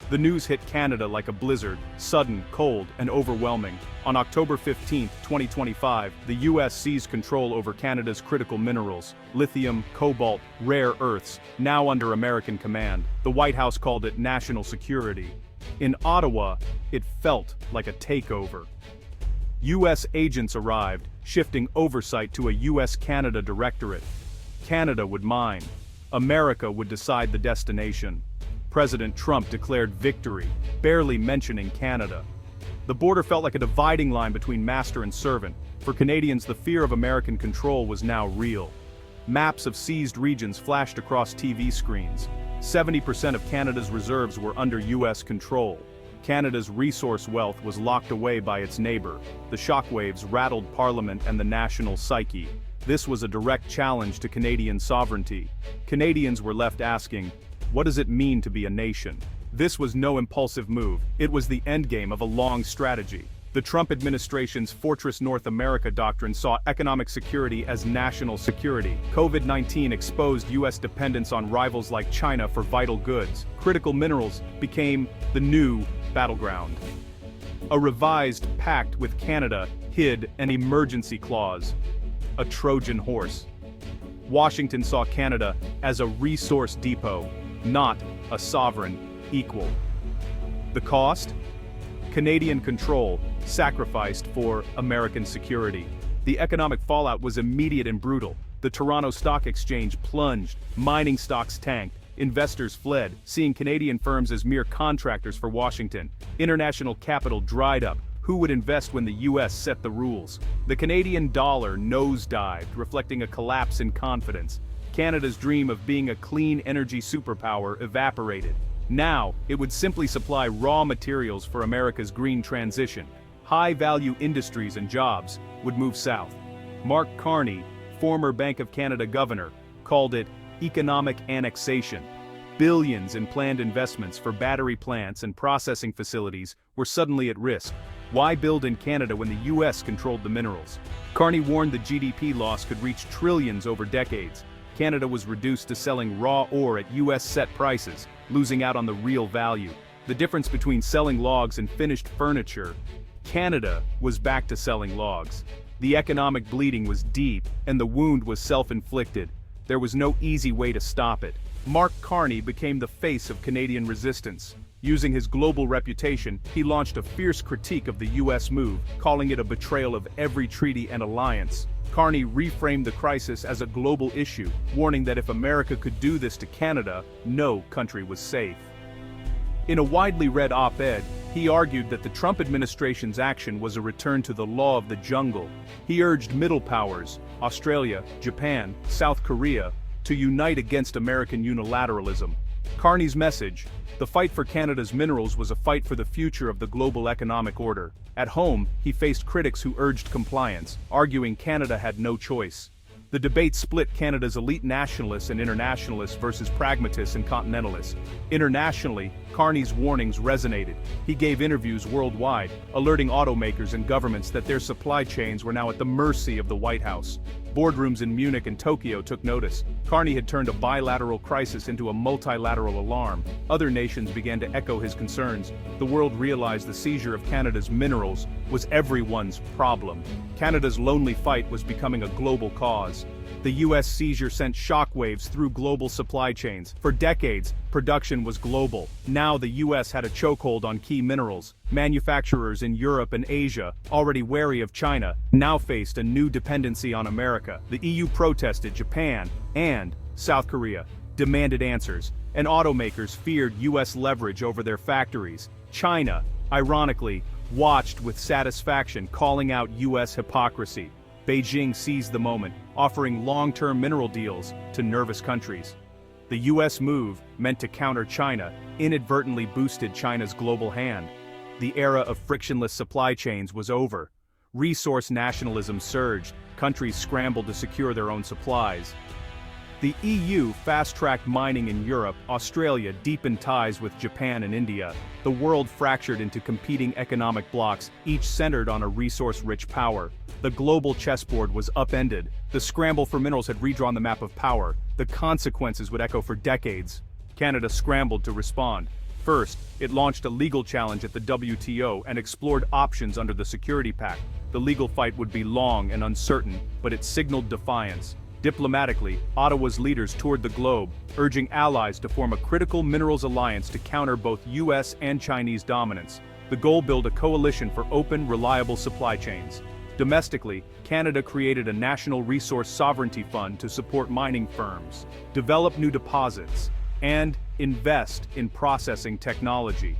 The news hit Canada like a blizzard, sudden, cold, and overwhelming. On October 15, 2025, the U.S. seized control over Canada's critical minerals, lithium, cobalt, rare earths, now under American command. The White House called it national security. In Ottawa, it felt like a takeover. U.S. agents arrived, shifting oversight to a U.S. Canada directorate. Canada would mine. America would decide the destination. President Trump declared victory, barely mentioning Canada. The border felt like a dividing line between master and servant. For Canadians, the fear of American control was now real. Maps of seized regions flashed across TV screens. 70% of Canada's reserves were under U.S. control. Canada's resource wealth was locked away by its neighbor. The shockwaves rattled Parliament and the national psyche. This was a direct challenge to Canadian sovereignty. Canadians were left asking, what does it mean to be a nation? This was no impulsive move, it was the endgame of a long strategy. The Trump administration's Fortress North America doctrine saw economic security as national security. COVID-19 exposed U.S. dependence on rivals like China for vital goods. Critical minerals became the new battleground. A revised pact with Canada hid an emergency clause, a Trojan horse. Washington saw Canada as a resource depot, not a sovereign equal. The cost? Canadian control, sacrificed for American security. The economic fallout was immediate and brutal. The Toronto Stock Exchange plunged, mining stocks tanked, investors fled, seeing Canadian firms as mere contractors for Washington. International capital dried up. Who would invest when the U.S. set the rules? The Canadian dollar nosedived, reflecting a collapse in confidence. Canada's dream of being a clean energy superpower evaporated. Now, it would simply supply raw materials for America's green transition. High-value industries and jobs would move south. Mark Carney, former Bank of Canada governor, called it economic annexation. Billions in planned investments for battery plants and processing facilities were suddenly at risk. Why build in Canada when the U.S. controlled the minerals? Carney warned the GDP loss could reach trillions over decades. Canada was reduced to selling raw ore at U.S. set prices, losing out on the real value. The difference between selling logs and finished furniture, Canada was back to selling logs. The economic bleeding was deep, and the wound was self-inflicted. There was no easy way to stop it. Mark Carney became the face of Canadian resistance. Using his global reputation, he launched a fierce critique of the U.S. move, calling it a betrayal of every treaty and alliance. Carney reframed the crisis as a global issue, warning that if America could do this to Canada, no country was safe. In a widely read op-ed, he argued that the Trump administration's action was a return to the law of the jungle. He urged middle powers, Australia, Japan, South Korea, to unite against American unilateralism. Carney's message: the fight for Canada's minerals was a fight for the future of the global economic order. At home, he faced critics who urged compliance, arguing Canada had no choice. The debate split Canada's elite nationalists and internationalists versus pragmatists and continentalists. Internationally, Carney's warnings resonated. He gave interviews worldwide, alerting automakers and governments that their supply chains were now at the mercy of the White House. Boardrooms in Munich and Tokyo took notice. Carney had turned a bilateral crisis into a multilateral alarm. Other nations began to echo his concerns. The world realized the seizure of Canada's minerals was everyone's problem. Canada's lonely fight was becoming a global cause. The U.S. seizure sent shockwaves through global supply chains. For decades, production was global. Now the U.S. had a chokehold on key minerals. Manufacturers in Europe and Asia, already wary of China, now faced a new dependency on America. The EU protested, Japan and South Korea demanded answers, and automakers feared U.S. leverage over their factories. China, ironically, watched with satisfaction, calling out U.S. hypocrisy. Beijing seized the moment, offering long-term mineral deals to nervous countries. The U.S. move, meant to counter China, inadvertently boosted China's global hand. The era of frictionless supply chains was over. Resource nationalism surged, countries scrambled to secure their own supplies. The EU fast-tracked mining in Europe, Australia deepened ties with Japan and India. The world fractured into competing economic blocs, each centered on a resource-rich power. The global chessboard was upended. The scramble for minerals had redrawn the map of power. The consequences would echo for decades. Canada scrambled to respond. First, it launched a legal challenge at the WTO and explored options under the Security Pact. The legal fight would be long and uncertain, but it signaled defiance. Diplomatically, Ottawa's leaders toured the globe, urging allies to form a critical minerals alliance to counter both U.S. and Chinese dominance. The goal: build a coalition for open, reliable supply chains. Domestically, Canada created a National Resource Sovereignty Fund to support mining firms, develop new deposits, and invest in processing technology.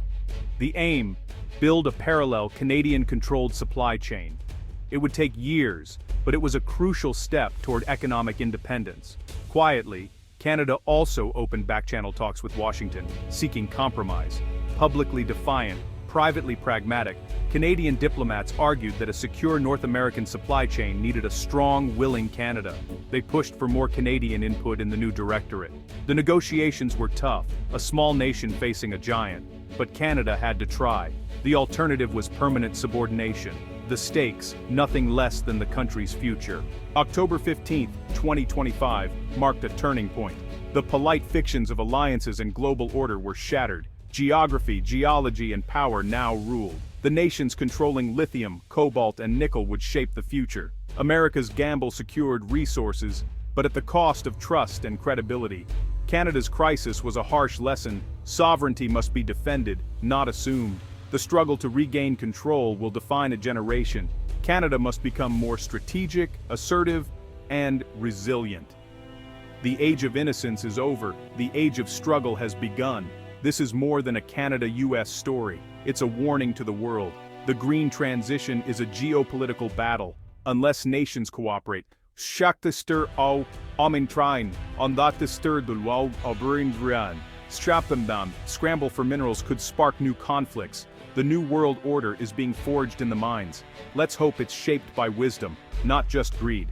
The aim: build a parallel Canadian-controlled supply chain. It would take years, but it was a crucial step toward economic independence. Quietly, Canada also opened back-channel talks with Washington, seeking compromise. Publicly defiant, privately pragmatic, Canadian diplomats argued that a secure North American supply chain needed a strong, willing Canada. They pushed for more Canadian input in the new directorate. The negotiations were tough, a small nation facing a giant, but Canada had to try. The alternative was permanent subordination. The stakes, nothing less than the country's future. October 15, 2025, marked a turning point. The polite fictions of alliances and global order were shattered. Geography, geology, and power now ruled. The nations controlling lithium, cobalt, and nickel would shape the future. America's gamble secured resources, but at the cost of trust and credibility. Canada's crisis was a harsh lesson. Sovereignty must be defended, not assumed. The struggle to regain control will define a generation. Canada must become more strategic, assertive, and resilient. The age of innocence is over. The age of struggle has begun. This is more than a Canada-US story. It's a warning to the world. The green transition is a geopolitical battle. Unless nations cooperate, Shaktister au Omintrein, on that distur de loi Aubrindrian. Strapamdam, scramble for minerals could spark new conflicts. The new world order is being forged in the mines. Let's hope it's shaped by wisdom, not just greed.